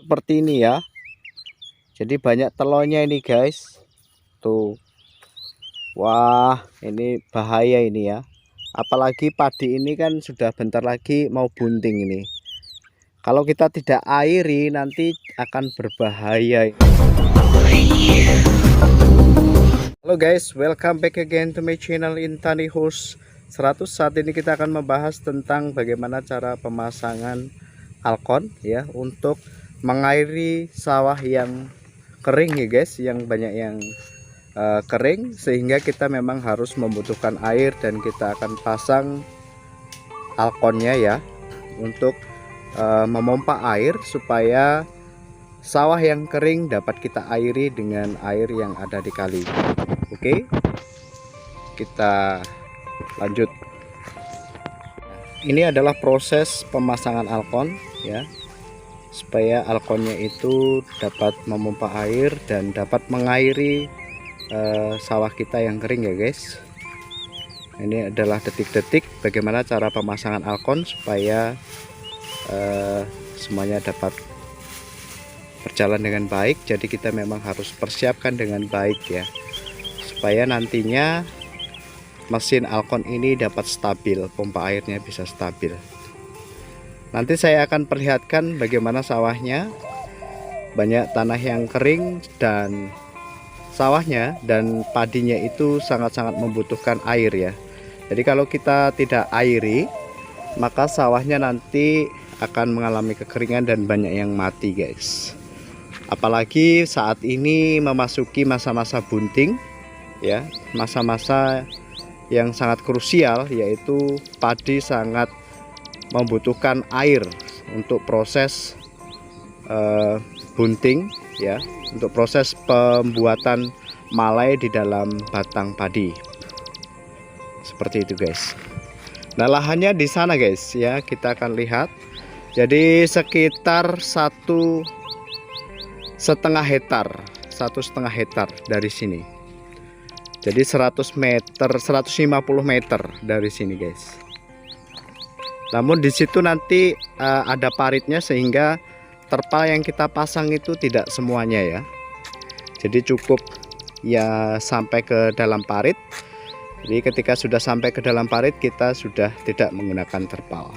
seperti ini ya. Jadi banyak telurnya ini guys. Tuh. Wah, ini bahaya ini ya. Apalagi padi ini kan sudah bentar lagi mau bunting ini. Kalau kita tidak airi nanti akan berbahaya. Halo guys, welcome back again to my channel Intani Host 100. Saat ini kita akan membahas tentang bagaimana cara pemasangan alkon ya untuk mengairi sawah yang kering ya guys, yang banyak yang kering, sehingga kita memang harus membutuhkan air dan kita akan pasang alkonnya ya untuk memompa air supaya sawah yang kering dapat kita airi dengan air yang ada di kali. Oke, kita lanjut. Ini adalah proses pemasangan alkon ya, supaya alkonnya itu dapat memompa air dan dapat mengairi sawah kita yang kering ya guys. Ini adalah detik-detik bagaimana cara pemasangan alkon supaya semuanya dapat berjalan dengan baik. Jadi kita memang harus persiapkan dengan baik ya, supaya nantinya mesin alkon ini dapat stabil, pompa airnya bisa stabil. Nanti saya akan perlihatkan bagaimana sawahnya banyak tanah yang kering dan sawahnya dan padinya itu sangat-sangat membutuhkan air ya. Jadi kalau kita tidak airi, maka sawahnya nanti akan mengalami kekeringan dan banyak yang mati guys. Apalagi saat ini memasuki masa-masa bunting ya, masa-masa yang sangat krusial, yaitu padi sangat membutuhkan air untuk proses bunting ya, untuk proses pembuatan malai di dalam batang padi. Seperti itu guys. Nah, lahannya di sana guys ya, kita akan lihat. Jadi sekitar 1,5 hektar dari sini. Jadi 100 meter, 150 meter dari sini guys. Namun di situ nanti ada paritnya, sehingga terpal yang kita pasang itu tidak semuanya ya. Jadi cukup ya sampai ke dalam parit. Jadi ketika sudah sampai ke dalam parit, kita sudah tidak menggunakan terpal.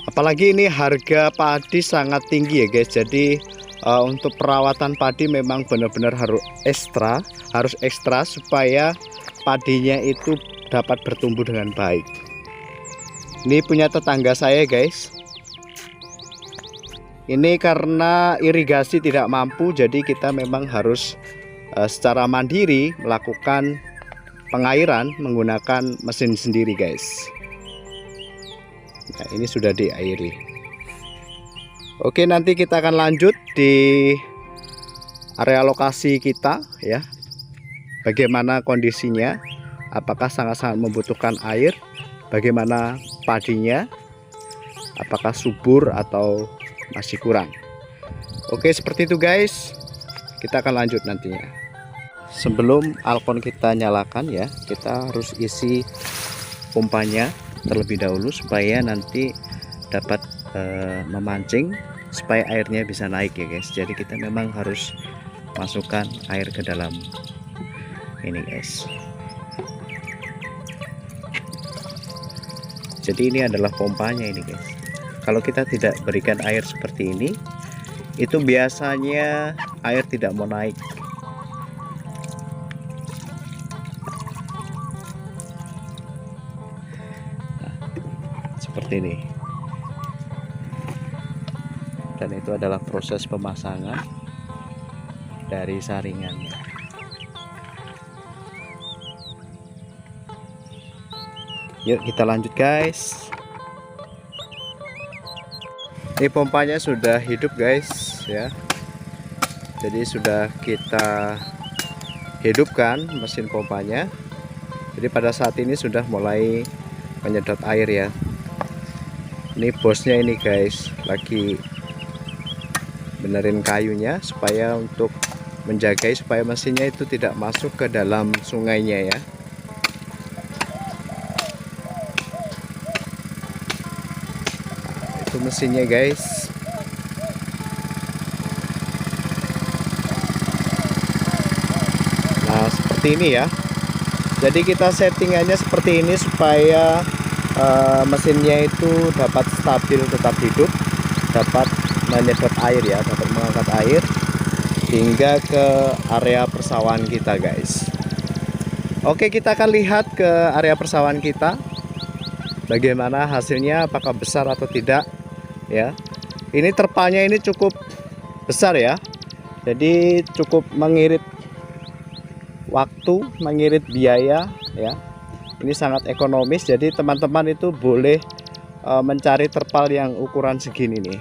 Apalagi ini harga padi sangat tinggi ya guys. Jadi untuk perawatan padi memang benar-benar harus ekstra supaya padinya itu dapat bertumbuh dengan baik. Ini punya tetangga saya guys. Ini karena irigasi tidak mampu, jadi kita memang harus secara mandiri melakukan pengairan menggunakan mesin sendiri guys. Nah, ini sudah diairi. Oke, nanti kita akan lanjut di area lokasi kita ya. Bagaimana kondisinya? Apakah sangat-sangat membutuhkan air? Bagaimana padinya? Apakah subur atau masih kurang? Oke, seperti itu guys. Kita akan lanjut nantinya. Sebelum alkon kita nyalakan ya, kita harus isi pompanya terlebih dahulu supaya nanti dapat memancing, supaya airnya bisa naik ya guys. Jadi kita memang harus masukkan air ke dalam ini guys. Jadi ini adalah pompanya ini guys. Kalau kita tidak berikan air seperti ini, itu biasanya air tidak mau naik. Nah, seperti ini. Dan itu adalah proses pemasangan dari saringannya. Yuk kita lanjut guys. Ini pompanya sudah hidup guys ya. Jadi sudah kita hidupkan mesin pompanya. Jadi pada saat ini sudah mulai menyedot air ya. Ini bosnya ini guys, lagi benerin kayunya supaya untuk menjaga supaya mesinnya itu tidak masuk ke dalam sungainya ya. mesinnya guys. Nah seperti ini ya. Jadi kita settingannya seperti ini supaya mesinnya itu dapat stabil, tetap hidup, dapat menyedot air ya, dapat mengangkat air hingga ke area persawahan kita guys. Oke, kita akan lihat ke area persawahan kita, bagaimana hasilnya, apakah besar atau tidak ya. Ini terpalnya ini cukup besar ya, jadi cukup mengirit waktu, mengirit biaya ya. Ini sangat ekonomis, jadi teman-teman itu boleh mencari terpal yang ukuran segini nih.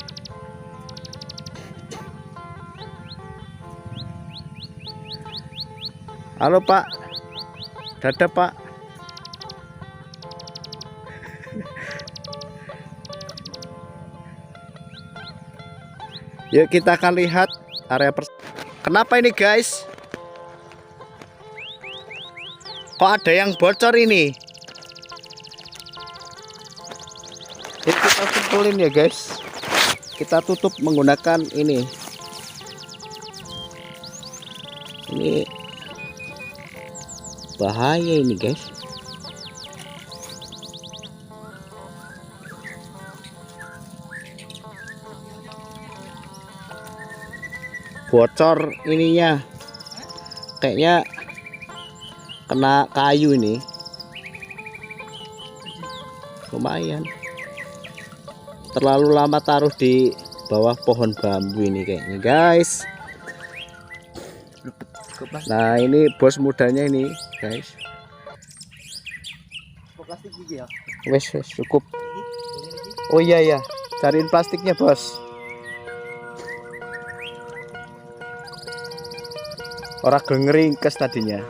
Halo Pak, dadah Pak. Yuk kita akan lihat area Kenapa ini guys? Kok ada yang bocor ini? Yuk kita kumpulin ya guys. Kita tutup menggunakan ini. Ini bahaya ini guys. Bocor ininya, kayaknya kena kayu ini. Lumayan. Terlalu lama taruh di bawah pohon bambu ini kayaknya guys. Nah ini bos mudanya ini guys. Plastik gigi ya? Wes cukup. Oh iya ya, cariin plastiknya bos. Orang ngeringkes tadinya.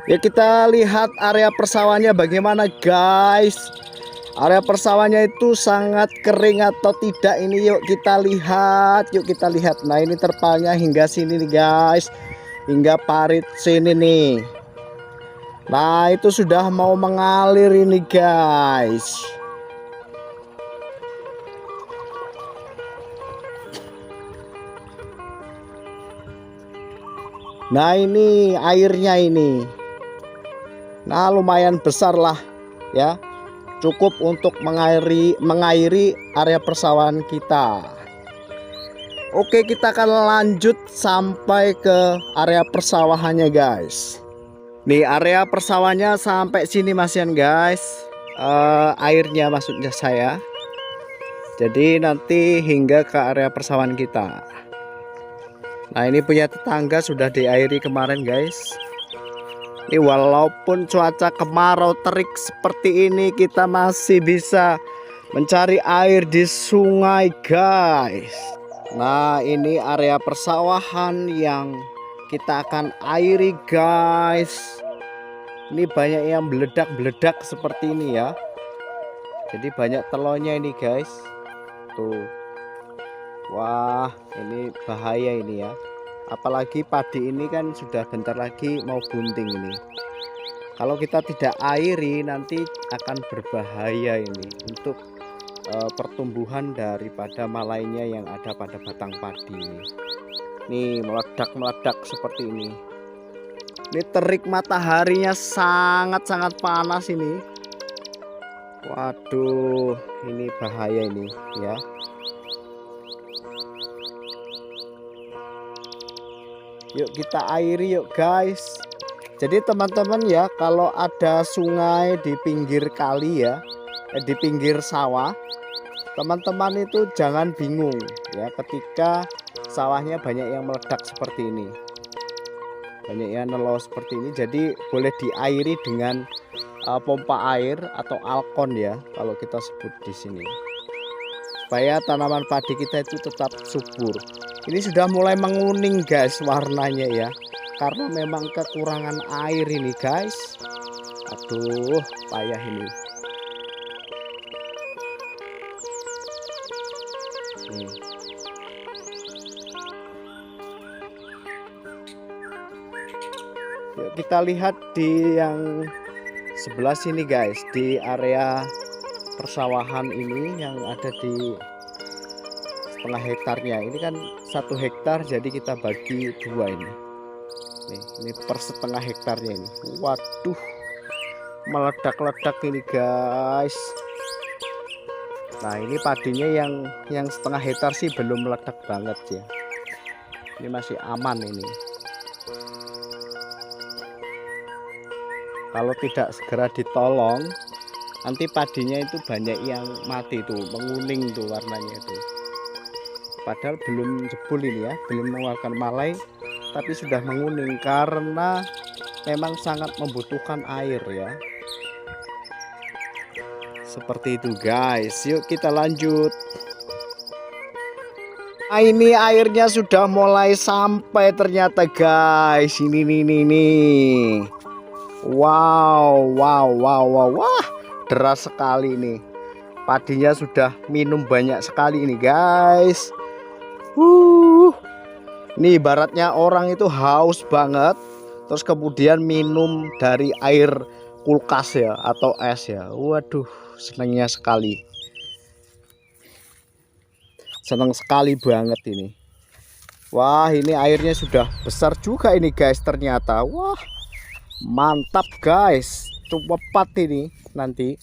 Ya kita lihat area persawahannya bagaimana guys. Area persawahannya itu sangat kering atau tidak ini, yuk kita lihat, yuk kita lihat. Nah ini terpalnya hingga sini nih guys, hingga parit sini nih. Nah itu sudah mau mengalir ini guys. Nah ini airnya ini. Nah lumayan besar lah ya. Cukup untuk mengairi area persawahan kita. Oke, kita akan lanjut sampai ke area persawahannya guys. Nih area persawahannya sampai sini masian guys. Airnya maksudnya saya. Jadi nanti hingga ke area persawahan kita. Nah ini punya tetangga sudah diairi kemarin guys. Ini walaupun cuaca kemarau terik seperti ini, kita masih bisa mencari air di sungai guys. Nah ini area persawahan yang kita akan airi guys. Ini banyak yang meledak-meledak seperti ini ya. Jadi banyak telurnya ini guys. Tuh. Wah ini bahaya ini ya. Apalagi padi ini kan sudah bentar lagi mau bunting ini. Kalau kita tidak airi nanti akan berbahaya ini untuk pertumbuhan daripada malainya yang ada pada batang padi ini. Nih meledak-meledak seperti ini. Ini terik mataharinya sangat-sangat panas ini. Waduh, ini bahaya ini ya. Yuk kita airi yuk guys. Jadi teman-teman ya, kalau ada sungai di pinggir kali ya, di pinggir sawah, teman-teman itu jangan bingung ya ketika sawahnya banyak yang meledak seperti ini, banyak yang nelo seperti ini. Jadi boleh diairi dengan pompa air atau alkon ya kalau kita sebut di sini, supaya tanaman padi kita itu tetap subur. Ini sudah mulai menguning guys warnanya ya, karena memang kekurangan air ini guys. Aduh payah ini. Nih. Yuk kita lihat di yang sebelah sini guys, di area persawahan ini yang ada di setengah hektarnya ini kan 1 hektar, jadi kita bagi 2 ini. Nih, ini per setengah hektarnya ini. Waduh, meledak-ledak ini guys. Nah, ini padinya yang setengah hektar sih belum meledak banget ya. Ini masih aman ini. Kalau tidak segera ditolong, nanti padinya itu banyak yang mati tuh, menguning tuh warnanya itu. Padahal belum jebul ini ya, belum mengeluarkan malai, tapi sudah menguning karena memang sangat membutuhkan air ya. Seperti itu guys. Yuk kita lanjut. Nah, ini airnya sudah mulai sampai ternyata guys. Ini nih. Wow. Wah, deras sekali nih. Padinya sudah minum banyak sekali ini guys. Ini ibaratnya orang itu haus banget, terus kemudian minum dari air kulkas ya, atau es ya. Waduh, senangnya sekali. Senang sekali banget ini. Wah, ini airnya sudah besar juga ini guys ternyata. Wah, mantap guys. Cepat ini nanti.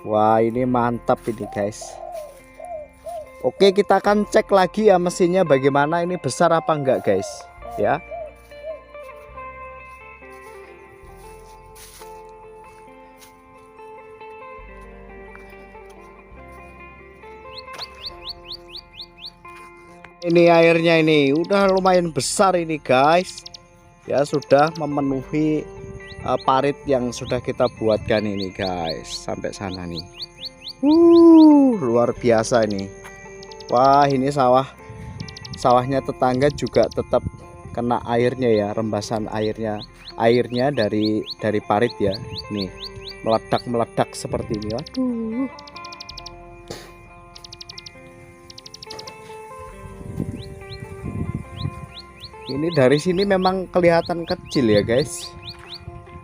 Wah, ini mantap ini guys. Oke, kita akan cek lagi ya mesinnya bagaimana, ini besar apa enggak guys ya. Ini airnya ini udah lumayan besar ini guys. Ya, sudah memenuhi parit yang sudah kita buatkan ini guys, sampai sana nih. Luar biasa ini. Wah, ini sawahnya tetangga juga tetap kena airnya ya, rembasan airnya dari parit ya. Nih, meledak seperti ini. Waduh. Ini dari sini memang kelihatan kecil ya guys.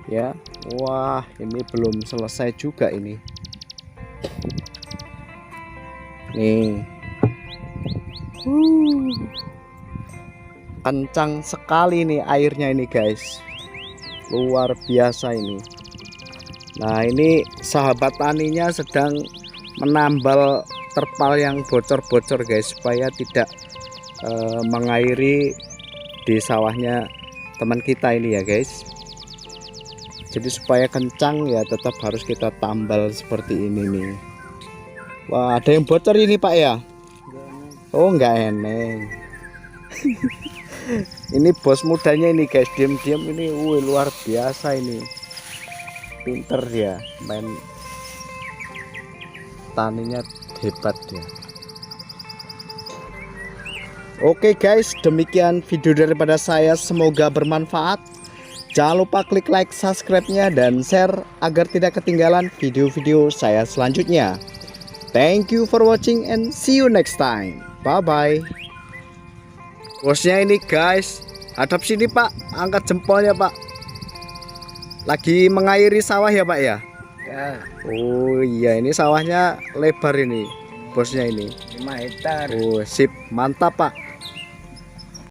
Ya, wah, ini belum selesai juga ini. Nih, kencang sekali nih airnya ini guys, luar biasa ini. Nah, ini sahabat taninya sedang menambal terpal yang bocor-bocor guys, supaya tidak mengairi di sawahnya teman kita ini ya guys. Jadi supaya kencang ya tetap harus kita tambal seperti ini nih. Wah, ada yang bocor ini Pak ya? Oh, enggak eneng. Ini bos mudanya ini guys, diam-diam ini. Wih, luar biasa ini. Pinter ya, main taninya hebat ya. Oke guys, demikian video daripada saya, semoga bermanfaat. Jangan lupa klik like, subscribe-nya, dan share agar tidak ketinggalan video-video saya selanjutnya. Thank you for watching and see you next time. Bye-bye. Bosnya ini guys, hadap sini Pak, angkat jempolnya Pak. Lagi mengairi sawah ya Pak ya? Ya. Oh iya, ini sawahnya lebar ini bosnya ini. 5 hektar. Oh sip, mantap Pak.